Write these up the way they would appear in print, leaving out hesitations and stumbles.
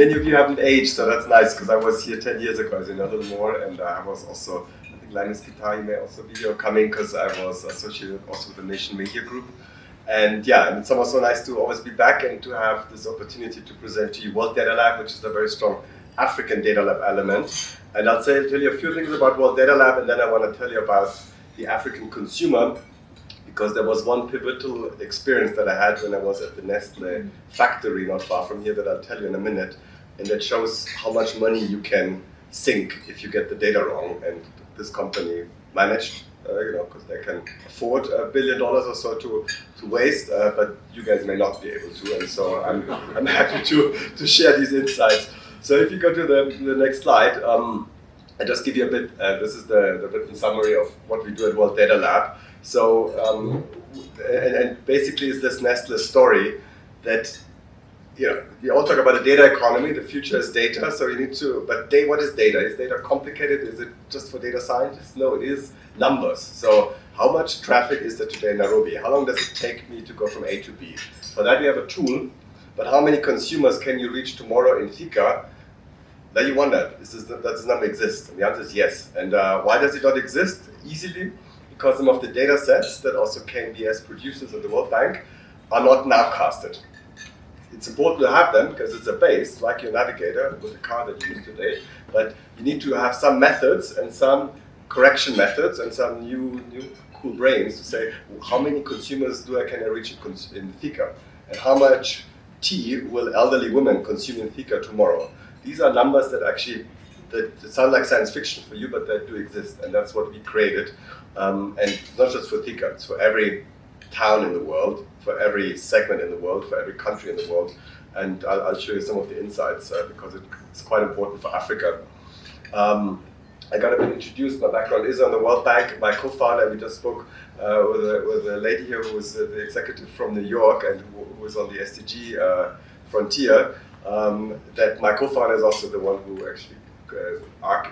many of you haven't aged, so that's nice, because I was here 10 years ago, a little more, and I was also, I think Linus Guitar, you may also be coming, because I was associated also with the Nation Media Group. And yeah, and it's also nice to always be back and to have this opportunity to present to you World Data Lab, which is a very strong African Data Lab element. And I'll tell you a few things about World Data Lab, and then I want to tell you about the African consumer, because there was one pivotal experience that I had when I was at the Nestle factory not far from here that I'll tell you in a minute, and that shows how much money you can sink if you get the data wrong. And this company managed, because they can afford $1 billion or so to waste, but you guys may not be able to, and so I'm happy to share these insights. So if you go to the next slide, I just give you a bit, this is the written summary of what we do at World Data Lab. So, and basically it's this Nestle story that, we all talk about the data economy, the future is data, so you need to, but what is data? Is data complicated? Is it just for data scientists? No, it is numbers. So how much traffic is there today in Nairobi? How long does it take me to go from A to B? For that we have a tool, but how many consumers can you reach tomorrow in Thika? Then you wonder, does this number exist? And the answer is yes. And why does it not exist easily? Because some of the data sets that also came as producers at the World Bank are not nowcasted. It's important to have them because it's a base, like your navigator with the car that you use today, but you need to have some methods and some correction methods and some new cool brains to say, how many consumers can I reach in Thika? And how much tea will elderly women consume in Thika tomorrow? These are numbers that actually that sound like science fiction for you, but that do exist, and that's what we created. And it's not just for Thika, it's for every town in the world, for every segment in the world, for every country in the world. And I'll show you some of the insights because it's quite important for Africa. I got a bit introduced. My background is on the World Bank. My co-founder, we just spoke with a lady here who was the executive from New York and who was on the SDG frontier. That my co-founder is also the one who actually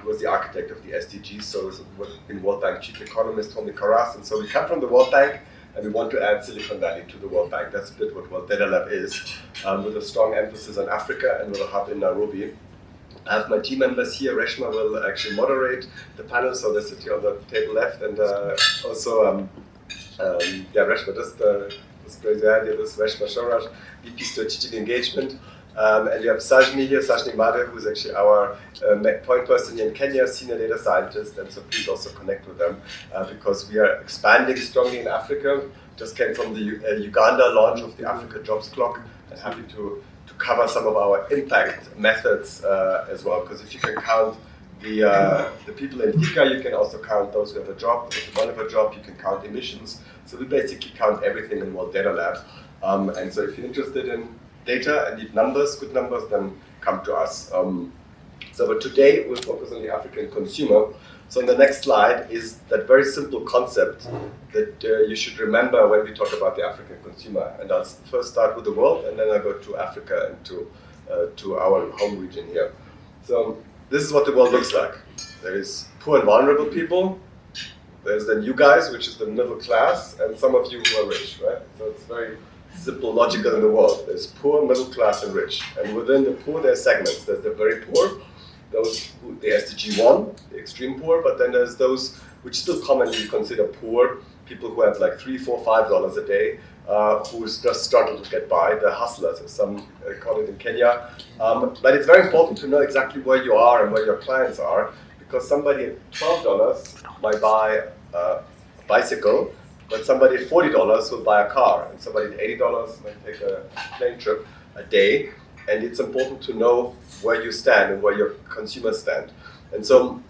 was the architect of the SDGs, so in World Bank chief economist Tommy Karas, and so we come from the World Bank and we want to add Silicon Valley to the World Bank. That's a bit what World Data Lab is, with a strong emphasis on Africa and with a hub in Nairobi. I have my team members here. Reshma will actually moderate the panel, so they're sitting on the table left, and also, Reshma, just raise your hand here. This is Reshma Shoraj, VP Strategic Engagement. And you have Sajni here, Sajni Madhav, who's actually our point person here in Kenya, senior data scientist, and so please also connect with them because we are expanding strongly in Africa. Just came from the Uganda launch of the Africa Jobs Clock, and happy to cover some of our impact methods as well, because if you can count the people in Thika, you can also count those who have a job. If you don't have a job, you can count emissions. So we basically count everything in World Data Lab. And so if you're interested in data and need numbers, good numbers, then come to us. But today we'll focus on the African consumer. So on the next slide is that very simple concept that you should remember when we talk about the African consumer. And I'll first start with the world, and then I'll go to Africa and to our home region here. So this is what the world looks like. There is poor and vulnerable people. There's then you guys, which is the middle class, and some of you who are rich, right? So it's very simple, logical in the world. There's poor, middle class, and rich. And within the poor, there are segments. There's the very poor, those who, the SDG 1, the extreme poor, but then there's those which still commonly consider poor, people who have like $3, $4, $5 a day, who just struggle to get by, the hustlers, as some call it in Kenya. But it's very important to know exactly where you are and where your clients are, because somebody at $12 might buy a bicycle, but somebody at $40 will buy a car, and somebody at $80 might take a plane trip a day. And it's important to know where you stand and where your consumers stand. And so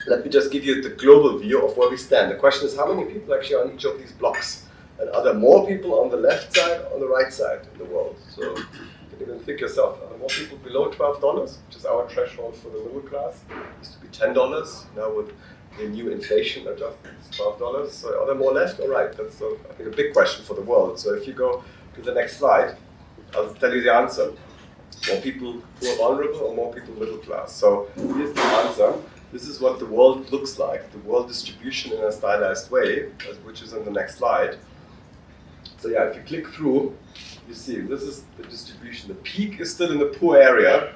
let me just give you the global view of where we stand. The question is, how many people actually are on each of these blocks? And are there more people on the left side or on the right side in the world? So you can even think yourself, are there more people below $12, which is our threshold for the middle class? It used to be $10. Now with the new inflation adjustment, it's $12. So are there more left or right? That's, I think, a big question for the world. So if you go to the next slide, I'll tell you the answer. More people who are vulnerable or more people middle class? So here's the answer. This is what the world looks like, the world distribution in a stylized way, which is on the next slide. So yeah, if you click through, you see this is the distribution. The peak is still in the poor area,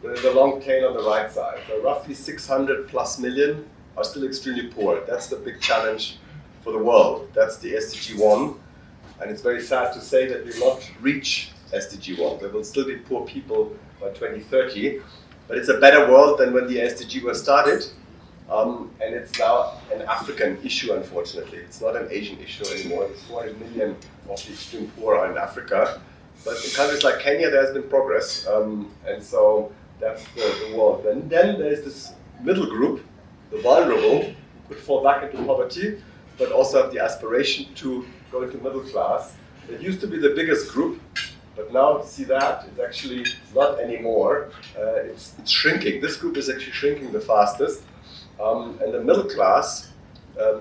There's a long tail on the right side. So roughly 600 plus million are still extremely poor. That's the big challenge for the world. That's the SDG 1. And it's very sad to say that we will not reach SDG 1. There will still be poor people by 2030. But it's a better world than when the SDG was started. And it's now an African issue, unfortunately. It's not an Asian issue anymore. It's 400 million of the extreme poor are in Africa. But in countries like Kenya, there's been progress. And so that's the world. And then there's this middle group, the vulnerable, who could fall back into poverty, but also have the aspiration to go into middle class. It used to be the biggest group, but now see that it's actually not anymore. It's shrinking. This group is actually shrinking the fastest. And the middle class,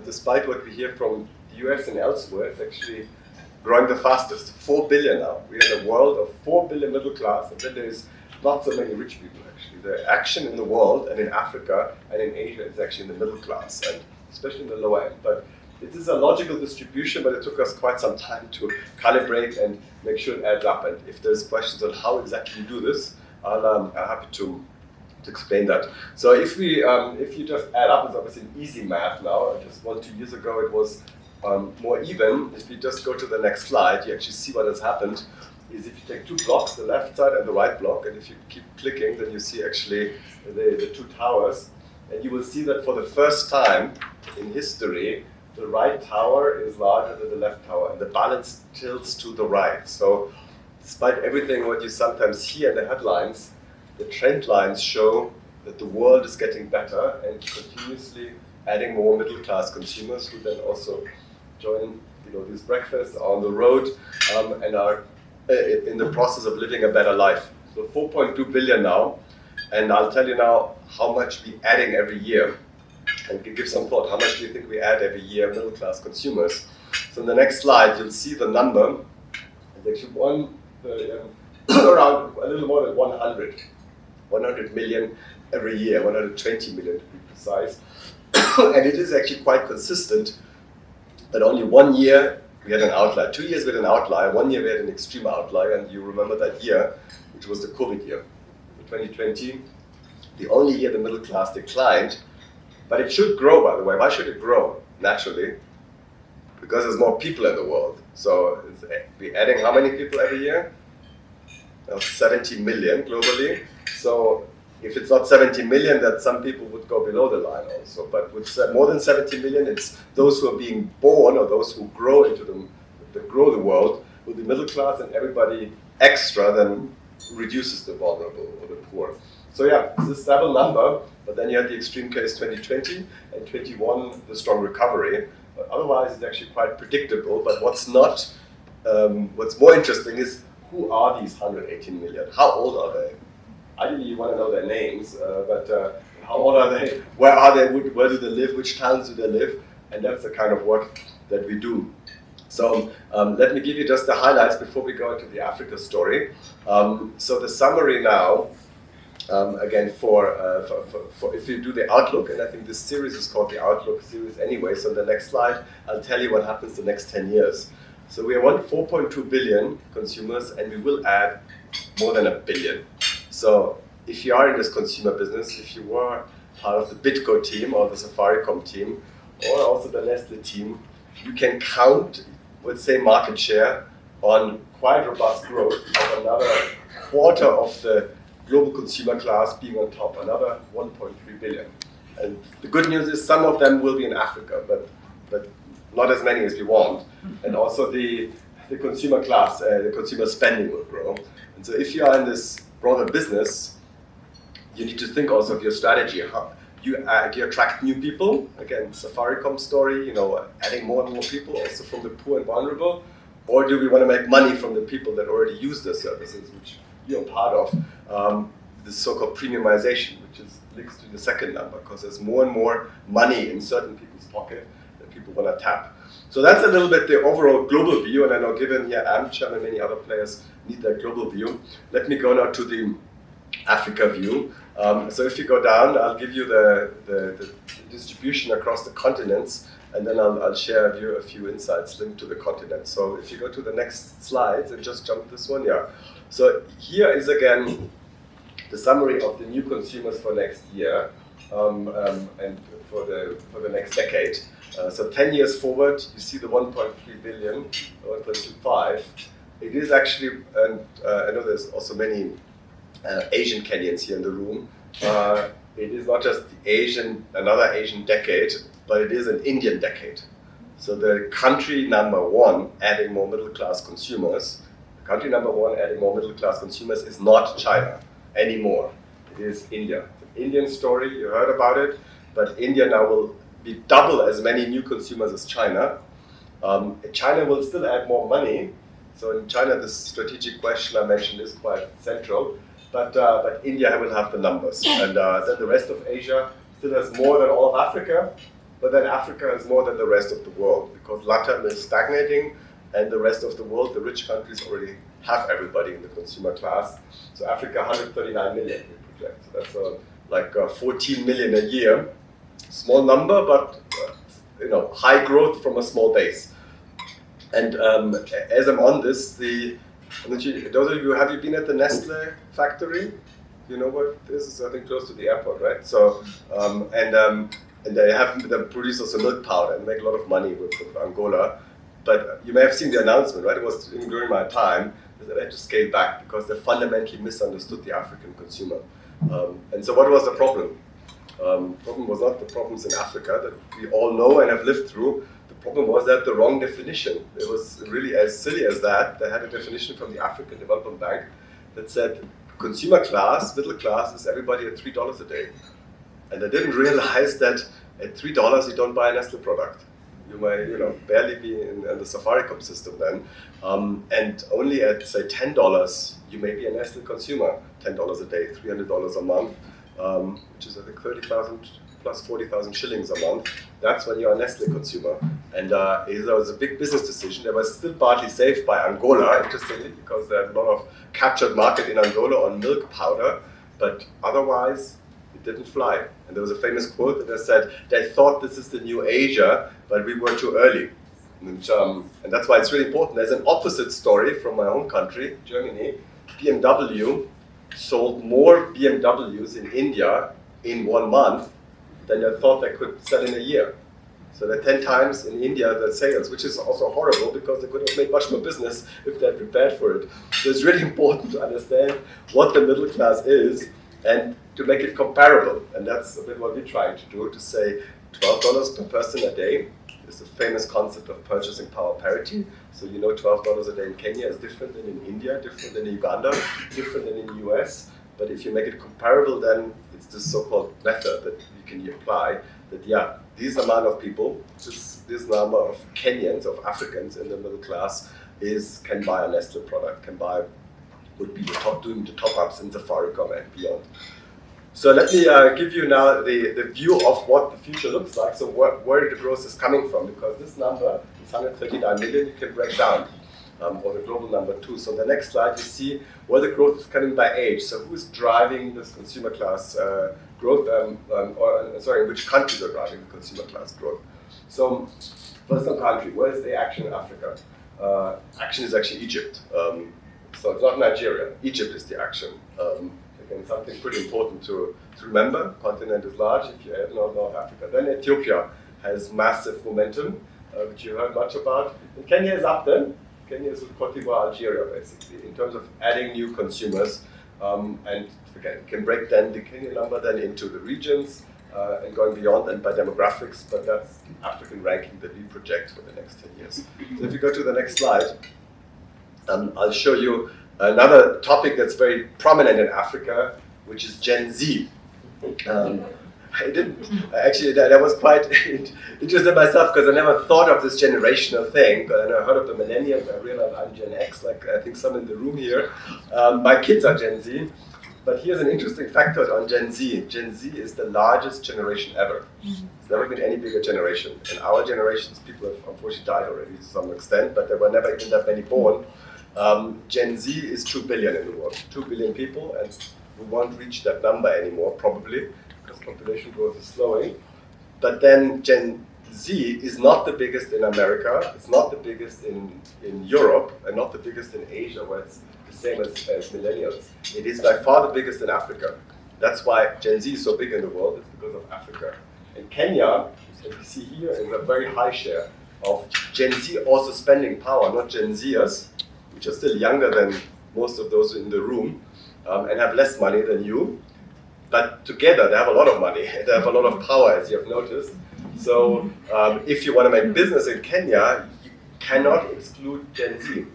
despite what we hear from the US and elsewhere, it's actually growing the fastest. 4 billion now. We're in a world of 4 billion middle class, and then there's not so many rich people actually. The action in the world and in Africa and in Asia is actually in the middle class, and especially in the lower end. But it is a logical distribution, but it took us quite some time to calibrate and make sure it adds up. And if there's questions on how exactly you do this, I'm happy to explain that. So if you just add up, it's obviously an easy math now. Just 1-2 years ago it was more even. If you just go to the next slide, you actually see what has happened. Is if you take two blocks, the left side and the right block, and if you keep clicking, then you see actually the two towers, and you will see that for the first time in history, the right tower is larger than the left tower, and the balance tilts to the right. So despite everything what you sometimes hear in the headlines, the trend lines show that the world is getting better and continuously adding more middle-class consumers who then also join these breakfasts, are on the road, and are in the process of living a better life. So 4.2 billion now, and I'll tell you now how much we're adding every year. And give some thought, how much do you think we add every year middle-class consumers? So in the next slide, you'll see the number. It's actually around a little more than 100 million every year, 120 million to be precise. And it is actually quite consistent, but only 1 year we had an outlier. 2 years we had an outlier, 1 year we had an extreme outlier, and you remember that year, which was the COVID year, 2020, the only year the middle class declined. But it should grow, by the way. Why should it grow? Naturally, because there's more people in the world. So we're adding how many people every year? 70 million globally. So if it's not 70 million, that some people would go below the line also. But with more than 70 million, it's those who are being born or those who grow into grow the world with the middle class, and everybody extra then reduces the vulnerable or the poor. So yeah, it's a stable number, but then you had the extreme case 2020 and 21, the strong recovery. But otherwise, it's actually quite predictable. But what's more interesting is, who are these 118 million? How old are they? Ideally, you want to know their names, but how old are they? Where are they? Where do they live? Which towns do they live? And that's the kind of work that we do. So let me give you just the highlights before we go into the Africa story. So the summary now, again, for if you do the outlook, and I think this series is called the Outlook series anyway, so on the next slide, I'll tell you what happens the next 10 years. So we want 4.2 billion consumers, and we will add more than 1 billion. So if you are in this consumer business, if you were part of the Bitco team or the Safaricom team, or also the Nestle team, you can count, let's say, market share on quite robust growth of another quarter of the global consumer class being on top, another 1.3 billion. And the good news is some of them will be in Africa, but not as many as we want. And also the consumer class, the consumer spending will grow. And so if you are in this broader business, you need to think also of your strategy. How you attract new people, again, Safaricom story, adding more and more people also from the poor and vulnerable, or do we want to make money from the people that already use the services, which you're part of, this so-called premiumization, which is links to the second number, because there's more and more money in certain people's pocket that people want to tap. So that's a little bit the overall global view, and I know given here AmCham and many other players need that global view. Let me go now to the Africa view. So if you go down, I'll give you the distribution across the continents, and then I'll share a few insights linked to the continent. So if you go to the next slides and just jump this one, yeah. So here is again the summary of the new consumers for next year and for the next decade. So 10 years forward, you see the 1.3 billion, 1.25. It is actually, and I know there's also many Asian Kenyans here in the room. It is not just another Asian decade, but it is an Indian decade. So the country number one adding more middle class consumers, is not China anymore. It is India. It's an Indian story, you heard about it, but India now will be double as many new consumers as China. China will still add more money. So in China, this strategic question I mentioned is quite central. But India will have the numbers. And then the rest of Asia still has more than all of Africa, but then Africa has more than the rest of the world because LATAM is stagnating and the rest of the world, the rich countries already have everybody in the consumer class. So Africa, 139 million, we project. So that's like 14 million a year. Small number, but high growth from a small base. And as I'm on this, those of you, have you been at the Nestle factory? You know what this is? I think close to the airport, right? So, and they produce also milk powder and make a lot of money with Angola. But you may have seen the announcement, right? It was during my time that they had to scale back because they fundamentally misunderstood the African consumer. And so what was the problem? Problem was not the problems in Africa that we all know and have lived through. The problem was that the wrong definition. It was really as silly as that. They had a definition from the African Development Bank that said consumer class, middle class, is everybody at $3 a day. And they didn't realize that at $3 you don't buy a Nestle product. You might, barely be in the Safaricom system then. And only at, say, $10 you may be a Nestle consumer. $10 a day, $300 a month, which is I think 30,000 plus 40,000 shillings a month. That's when you're a Nestle consumer. And it was a big business decision. It was still partly saved by Angola, interestingly, because they had a lot of captured market in Angola on milk powder. But otherwise, it didn't fly. And there was a famous quote that they said, they thought this is the new Asia, but we were too early. And that's why it's really important. There's an opposite story from my own country, Germany. BMW sold more BMWs in India in 1 month than they thought they could sell in a year. So they're 10 times in India the sales, which is also horrible because they could have made much more business if they're prepared for it. So it's really important to understand what the middle class is and to make it comparable. And that's a bit what we're trying to do, to say $12 per person a day is the famous concept of purchasing power parity. So $12 a day in Kenya is different than in India, different than in Uganda, different than in the US. But if you make it comparable, then it's this so-called method that you can apply, that this amount of people, this number of Kenyans, of Africans in the middle class can buy a Nestle product, would be doing the top-ups in Safaricom and beyond. So let me give you now the view of what the future looks like, so where the growth is coming from, because this number, this 139 million, you can break down, or the global number too. So on the next slide, you see where the growth is coming by age. So who's driving this consumer class growth, in which countries are driving the consumer class growth. So first on country, where is the action in Africa? Action is actually Egypt. So it's not Nigeria, Egypt is the action. Again, something pretty important to remember. Continent is large if you add North Africa. Then Ethiopia has massive momentum, which you heard much about. And Kenya is up then. Kenya is with Cote d'Ivoire, Algeria, basically, in terms of adding new consumers. And again, you can break then the Kenya number then into the regions and going beyond and by demographics, but that's the African ranking that we project for the next 10 years. So if you go to the next slide, I'll show you another topic that's very prominent in Africa, which is Gen Z. I was quite interested myself because I never thought of this generational thing, but I heard of the millennials. I realized I'm Gen X, like I think some in the room here. My kids are Gen Z, but here's an interesting factor on Gen Z. Gen Z is the largest generation ever. There's never been any bigger generation. In our generations, people have unfortunately died already to some extent, but there were never even that many born. Gen Z is 2 billion in the world, 2 billion people, and we won't reach that number anymore, probably, because population growth is slowing. But then Gen Z is not the biggest in America, it's not the biggest in Europe, and not the biggest in Asia, where it's the same as millennials. It is by far the biggest in Africa. That's why Gen Z is so big in the world, it's because of Africa. And Kenya, as we see here, is a very high share of Gen Z also spending power, not Gen Zers, which are still younger than most of those in the room, and have less money than you. But together they have a lot of money, they have a lot of power, as you have noticed. So if you want to make business in Kenya, you cannot exclude Gen Z,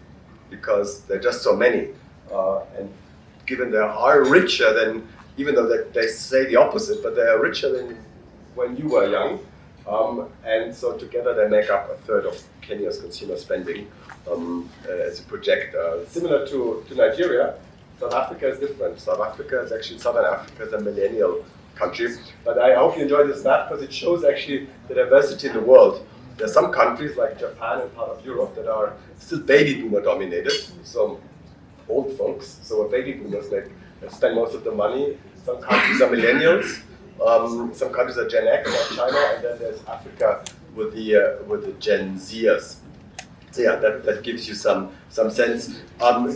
because there are just so many. And given they are richer than, even though they say the opposite, but they are richer than when you were young. And so together they make up a third of Kenya's consumer spending, as a project. Similar to Nigeria, South Africa is different. South Africa is actually, Southern Africa is a millennial country. But I hope you enjoy this map because it shows actually the diversity in the world. There are some countries like Japan and part of Europe that are still baby boomer dominated, so old folks. So baby boomers they spend most of the money. Some countries are millennials. Some countries are Gen X, like China, and then there's Africa with the Gen Zers. So yeah, that gives you some sense.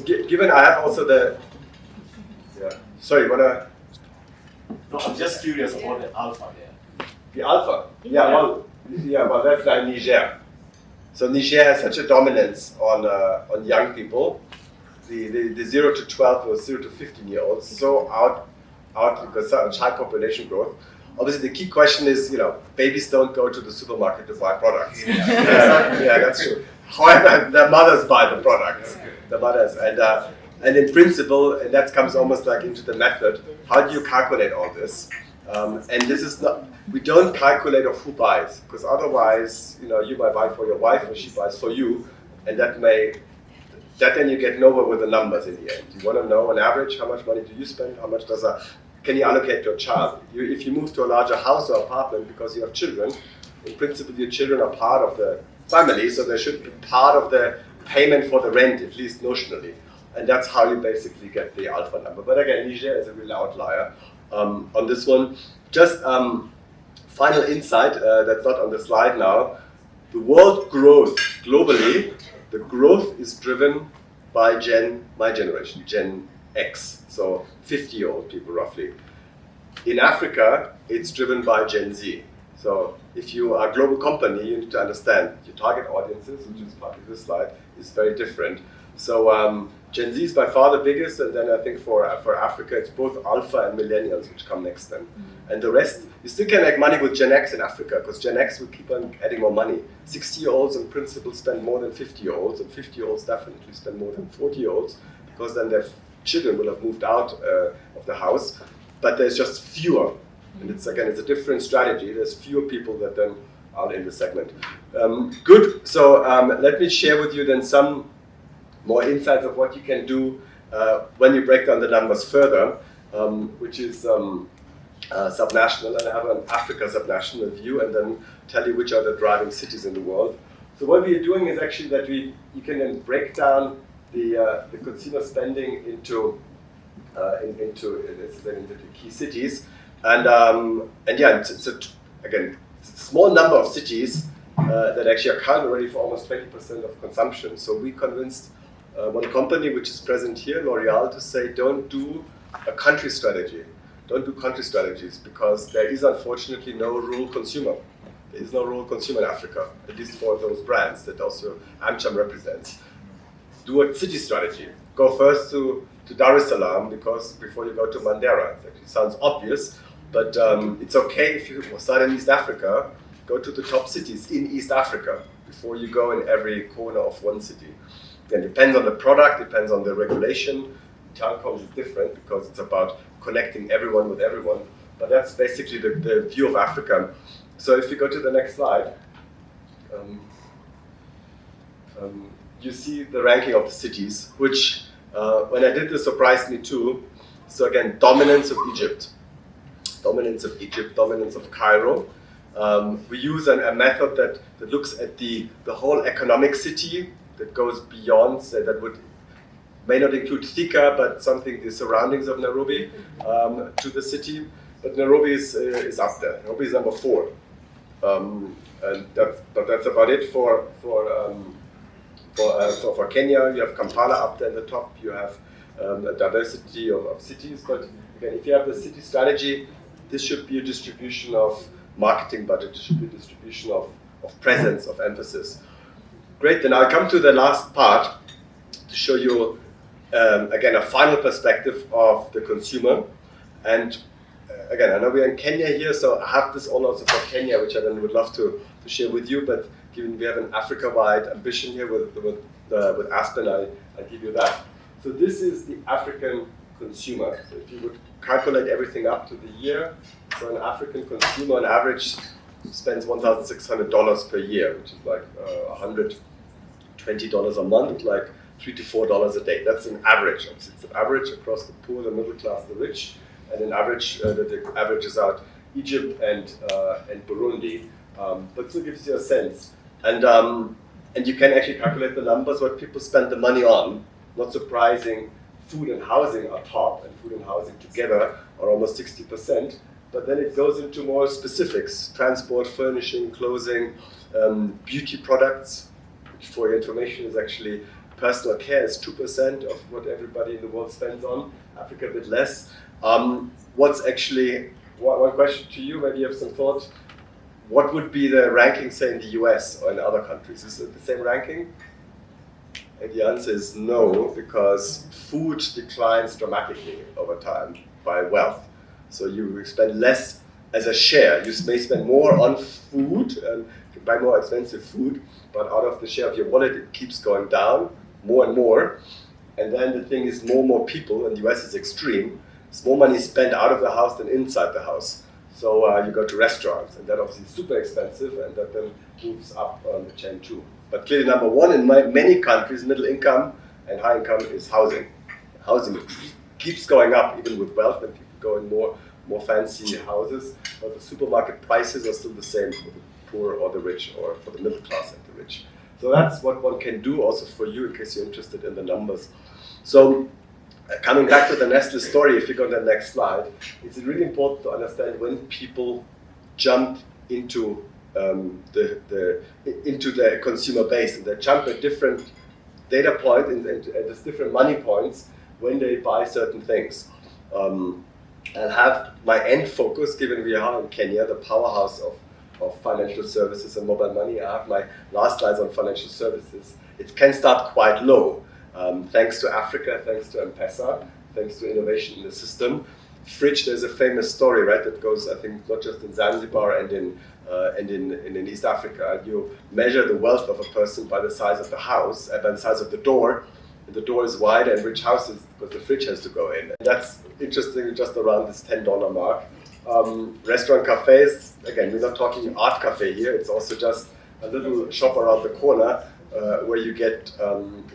Given I have also the sorry, wanna? No, I'm just curious about the alpha there. The alpha, well, that's like Niger. So Niger has such a dominance on young people. The 0 to 12 or 0 to 15-year-olds so out because such high population growth. Obviously, the key question is, babies don't go to the supermarket to buy products. Yeah, that's true. However, their mothers buy the products. The mothers, and in principle, and that comes almost like into the method. How do you calculate all this? And this is not. We don't calculate of who buys, because otherwise, you might buy for your wife or she buys for you, and that then you get nowhere with the numbers in the end. You want to know on average how much money do you spend, how much can you allocate to a child? If you move to a larger house or apartment because you have children, in principle your children are part of the family, so they should be part of the payment for the rent, at least notionally. And that's how you basically get the alpha number. But again, Niger is a real outlier on this one. Just final insight that's not on the slide now. The world growth globally, the growth is driven by my generation, Gen X, so 50-year-old people roughly. In Africa, it's driven by Gen Z. So if you are a global company, you need to understand your target audiences, which is part of this slide, is very different. So Gen Z is by far the biggest, and then I think for Africa, it's both alpha and millennials, which come next then. And the rest, you still can make money with Gen X in Africa, because Gen X will keep on adding more money. 60-year-olds in principle spend more than 50-year-olds, and 50-year-olds definitely spend more than 40-year-olds, because then their children will have moved out of the house. But there's just fewer. And it's a different strategy. There's fewer people that then are in the segment. Good, so let me share with you then some more insights of what you can do when you break down the numbers further, which is subnational, and I have an Africa subnational view, and then tell you which are the driving cities in the world. So what we are doing is actually that you can then break down the consumer spending into key cities, and yeah, it's a small number of cities that actually account already for almost 20% of consumption. So we convinced one company which is present here, L'Oreal, to say don't do a country strategy. Don't do country strategies, because there is unfortunately no rural consumer. There is no rural consumer in Africa, at least for those brands that also AmCham represents. Do a city strategy. Go first to Dar es Salaam, because before you go to Mandera. It actually sounds obvious, but it's okay if you start in East Africa, go to the top cities in East Africa before you go in every corner of one city. It depends on the product, depends on the regulation. Telecoms is different because it's about connecting everyone with everyone, but that's basically the view of Africa. So if you go to the next slide, you see the ranking of the cities, which when I did this surprised me too. So again, dominance of Egypt, dominance of Cairo. We use a method that looks at the whole economic city that goes beyond, say, that may not include Thika, but the surroundings of Nairobi to the city. But Nairobi is up there. Nairobi is number 4. And that's about it for Kenya. You have Kampala up there in the top. You have a diversity of cities. But again, if you have the city strategy, this should be a distribution of marketing budget. This should be a distribution of presence, of emphasis. Great. Then I'll come to the last part to show you again a final perspective of the consumer. And again, I know we're in Kenya here, so I have this all also for Kenya, which I then would love to share with you. But given we have an Africa-wide ambition here with Aspen, I give you that. So this is the African consumer. So if you would calculate everything up to the year, so an African consumer on average spends $1,600 per year, which is like $120 a month, like $3 to $4 a day. That's an average. It's an average across the poor, the middle class, the rich, and an average that averages out Egypt and Burundi. But still gives you a sense. And you can actually calculate the numbers, what people spend the money on. Not surprising, food and housing are top, and food and housing together are almost 60%. But then it goes into more specifics: transport, furnishing, clothing, beauty products, which for your information is actually personal care is 2% of what everybody in the world spends on. Africa a bit less. What's actually, one question to you, maybe you have some thoughts. What would be the ranking, say, in the US or in other countries? Is it the same ranking? And the answer is no, because food declines dramatically over time by wealth. So you spend less as a share. You may spend more on food and buy more expensive food, but out of the share of your wallet, it keeps going down more and more. And then the thing is, more and more people, and the US is extreme, there's more money spent out of the house than inside the house. So you go to restaurants, and that obviously is super expensive, and that then moves up on the chain too. But clearly number one in many countries, middle income and high income, is housing. Housing keeps going up, even with wealth, and people go in more fancy houses, but the supermarket prices are still the same for the poor or the rich, or for the middle class and the rich. So that's what one can do also for you, in case you're interested in the numbers. So coming back to the Nestle story, if you go to the next slide, it's really important to understand when people jump into the consumer base, and they jump at different data points and there's different money points when they buy certain things. I'll have my end focus, given we are in Kenya, the powerhouse of financial services and mobile money. I have my last slides on financial services. It can start quite low, thanks to Africa, thanks to M-Pesa, thanks to innovation in the system. Fridge, there's a famous story, right, that goes, I think, not just in Zanzibar and in East Africa. You measure the wealth of a person by the size of the house, by the size of the door. And the door is wide, and rich houses, because the fridge has to go in. And that's interesting, just around this $10 mark. Restaurant cafes, again, we're not talking art cafe here. It's also just a little shop around the corner where you get,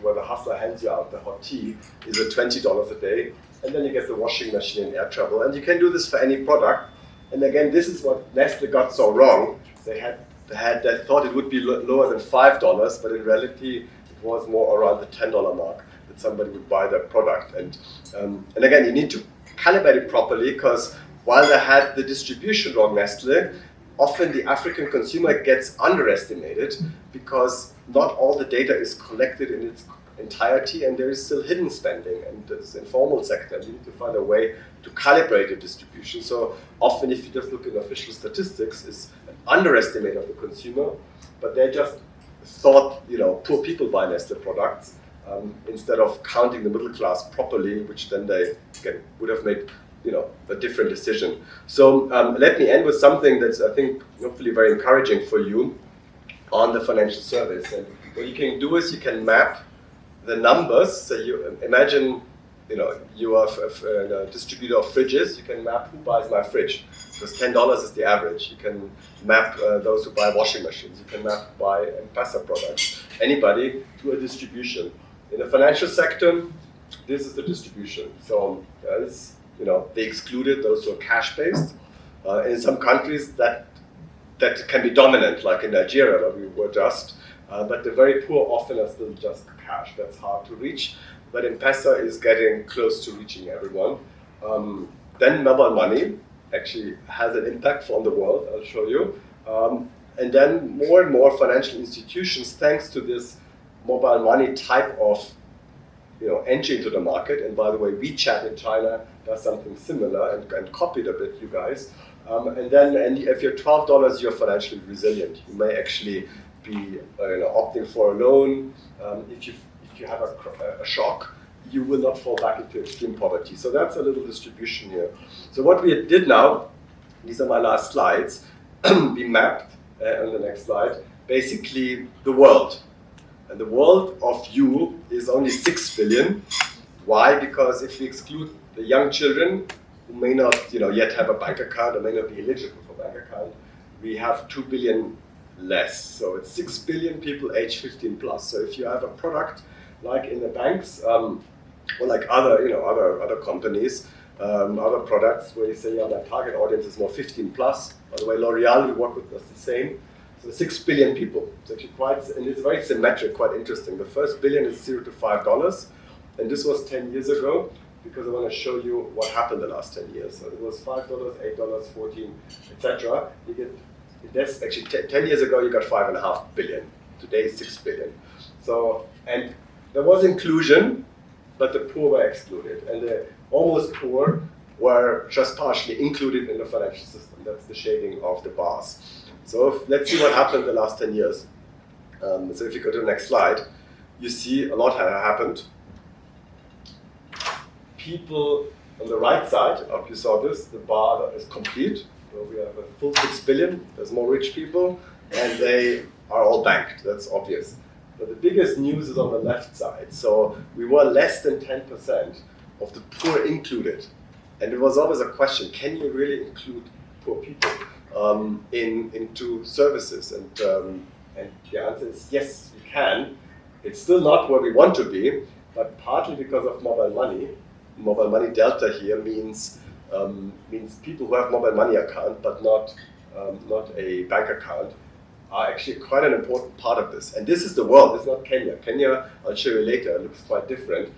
where the hustler hands you out the hot tea, is at $20 a day. And then you get the washing machine and air travel. And you can do this for any product. And again, this is what Nestle got so wrong. They thought it would be lower than $5, but in reality, it was more around the $10 mark that somebody would buy their product. And again, you need to calibrate it properly, because while they had the distribution wrong, Nestle, often the African consumer gets underestimated, because not all the data is collected in its entirety, and there is still hidden spending, and there's informal sector. You need to find a way to calibrate the distribution. So often, if you just look at official statistics, it's an underestimate of the consumer, but they just thought, poor people buy Nestle products, instead of counting the middle class properly, which then they would have made a different decision. So let me end with something that's, I think, hopefully very encouraging for you on the financial service. And what you can do is you can map the numbers. So you imagine, you are a distributor of fridges. You can map who buys my fridge, because $10 is the average. You can map those who buy washing machines. You can map who buy M-Pesa products. Anybody to a distribution. In the financial sector, this is the distribution. So they excluded those who are cash-based. In some countries, that can be dominant, like in Nigeria, where we were just. But the very poor often are still just cash. That's hard to reach. But M-Pesa is getting close to reaching everyone. Then mobile money actually has an impact on the world, I'll show you. And then more and more financial institutions, thanks to this mobile money type of entry into the market, and by the way, WeChat in China does something similar and copied a bit, you guys. And if you're $12, you're financially resilient. You may actually be opting for a loan. If you have a shock, you will not fall back into extreme poverty. So that's a little distribution here. So what we did now, these are my last slides, we mapped on the next slide, basically the world. And the world of you is only 6 billion. Why? Because if we exclude the young children who may not yet have a bank account or may not be eligible for a bank account, we have 2 billion less. So it's 6 billion people age 15 plus. So if you have a product like in the banks or like other companies, other products where you say, yeah, my target audience is more 15 plus. By the way, L'Oreal, we work with us the same. So 6 billion people. It's actually and it's very symmetric, quite interesting. The first billion is $0 to $5, and this was 10 years ago, because I want to show you what happened the last 10 years. So it was $5, $8, 14, etc. That's actually 10 years ago you got 5.5 billion. Today 6 billion. So, and there was inclusion, but the poor were excluded, and the almost poor were just partially included in the financial system. That's the shading of the bars. So let's see what happened the last 10 years. So if you go to the next slide, you see a lot had happened. People on the right side, I hope you saw this, the bar is complete. So we have a full 6 billion, there's more rich people, and they are all banked, that's obvious. But the biggest news is on the left side. So we were less than 10% of the poor included. And it was always a question, can you really include poor people into services? And the answer is yes, you can. It's still not where we want to be, but partly because of mobile money. Mobile money delta here means people who have mobile money account but not a bank account are actually quite an important part of this. And this is the world, it's not Kenya. Kenya, I'll show you later, looks quite different.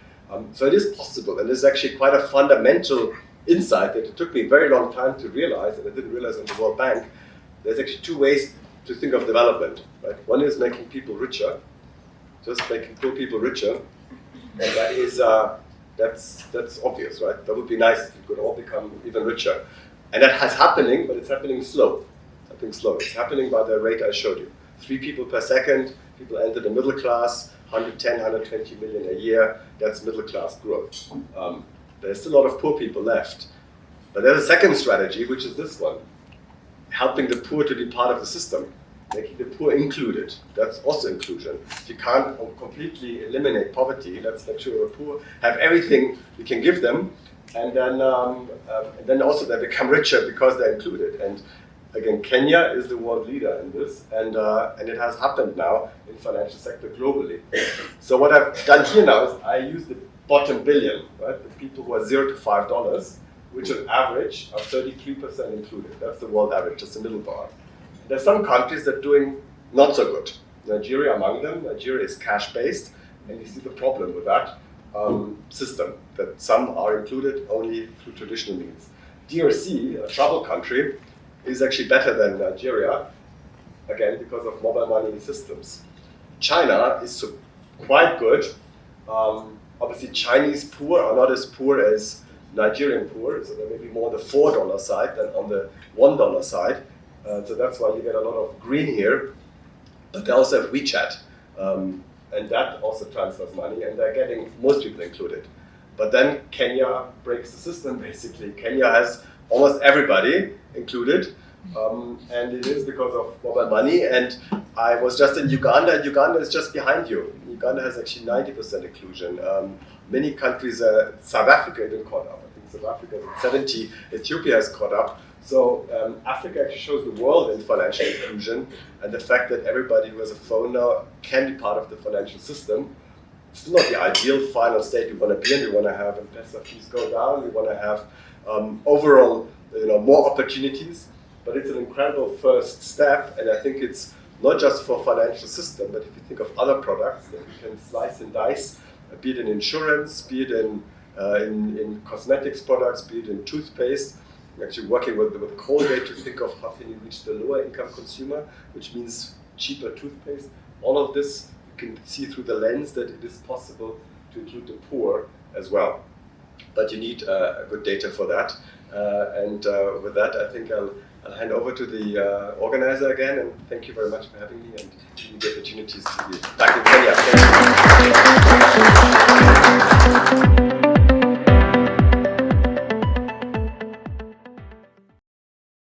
So it is possible, and it's actually quite a fundamental insight that it took me a very long time to realize, and I didn't realize in the World Bank. There's actually two ways to think of development. Right? One is making people richer, just making poor people richer, and that is that's obvious, right? That would be nice if we could all become even richer, and that has happening, but it's happening slow. It's happening by the rate I showed you. 3 people per second. People enter the middle class. 110, 120 million a year. That's middle class growth. There's still a lot of poor people left. But there's a second strategy, which is this one. Helping the poor to be part of the system. Making the poor included. That's also inclusion. If you can't completely eliminate poverty, let's make sure the poor have everything we can give them. And then also they become richer because they're included. And again, Kenya is the world leader in this, and it has happened now in financial sector globally. So what I've done here now is I use the bottom billion, right? The people who are $0 to $5, which on average are 33% included. That's the world average, just the middle bar. There's some countries that are doing not so good. Nigeria among them. Nigeria is cash-based, and you see the problem with that system, that some are included only through traditional means. DRC, a trouble country, is actually better than Nigeria, again, because of mobile money systems. China is quite good. Obviously, Chinese poor are not as poor as Nigerian poor, so they may be more on the $4 side than on the $1 side. So that's why you get a lot of green here. But they also have WeChat, and that also transfers money, and they're getting most people included. But then Kenya breaks the system, basically. Kenya has almost everybody included, and it is because of mobile money. And I was just in Uganda. Uganda is just behind you. Uganda has actually 90% inclusion. Many countries, South Africa even caught up. I think South Africa is at 70. Ethiopia has caught up. So Africa actually shows the world in financial inclusion, and the fact that everybody who has a phone now can be part of the financial system. It's still not the ideal final state we want to be in. We want to have M-Pesa fees go down. We want to have overall, more opportunities. But it's an incredible first step, and I think it's not just for financial system, but if you think of other products that you can slice and dice, be it in insurance, be it in cosmetics products, be it in toothpaste, actually working with Colgate to think of how can you reach the lower income consumer, which means cheaper toothpaste. All of this you can see through the lens that it is possible to include the poor as well. But you need good data for that. And with that, I think I'll hand over to the organizer again, and thank you very much for having me and giving me the opportunities to be back in Kenya. Thank you.